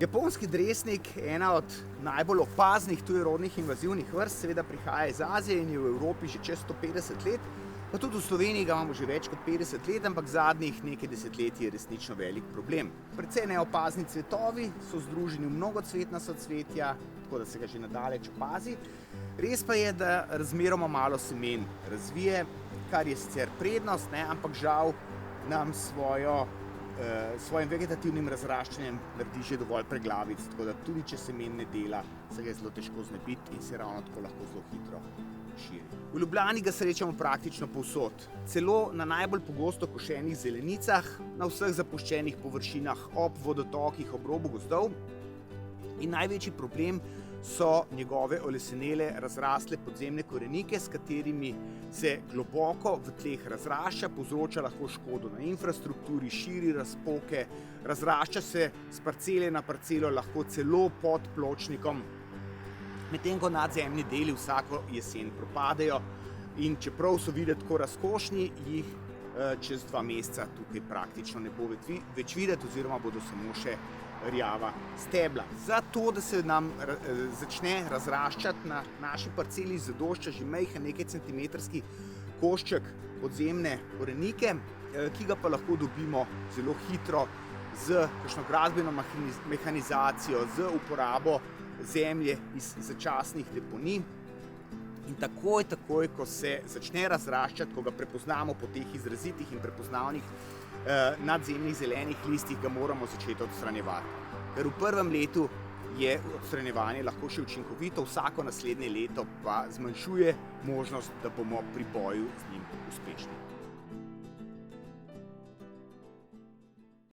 Japonski dresnik, ena od najbolj opaznih tujerodnih invazivnih vrst, seveda prihaja iz Azije in je v Evropi že čez 150 let. Pa tudi v Sloveniji ga imamo že več kot 50 let, ampak zadnjih nekaj desetletij je resnično velik problem. Precej neopazni cvetovi so združeni v mnogocvetna socvetja, tako da se ga že nadaleč opazi. Res pa je, da razmeroma malo semen razvije, kar je sicer prednost, ampak žal nam svojim vegetativnim razraščanjem naredi že dovolj preglavic, tako da tudi če semen ne dela, se ga je zelo težko znebiti in se ravno tako lahko zelo hitro širi. V Ljubljani ga srečamo praktično povsod, celo na najbolj pogosto košenih zelenicah, na vseh zapuščenih površinah, ob vodotokih, ob robu gozdov. In največji problem so njegove olesenele, razrasle podzemne korenike, s katerimi se globoko v tleh razrašča, povzroča lahko škodo na infrastrukturi, širi razpoke, razrašča se s parcele na parcelo, lahko celo pod pločnikom, medtem ko nadzemni deli vsako jesen propadejo in čeprav so videti tako razkošni, jih čez 2 meseca tukaj praktično ne bo več videti oziroma bodo samo še rjava stebla. Zato, da se nam začne razraščati na naši parceli, zadošča že majhen nekaj centimetrski košček podzemne korenike, ki ga pa lahko dobimo zelo hitro z kakšno gradbeno mehanizacijo, z uporabo zemlje iz začasnih deponij. In takoj, ko se začne razraščati, ko ga prepoznamo po teh izrazitih in prepoznavnih nadzemnih zelenih listih, ga moramo začeti odstranjevati. Ker v prvem letu je odstranjevanje lahko še učinkovito, vsako naslednje leto pa zmanjšuje možnost, da bomo pri boju z njim uspešni.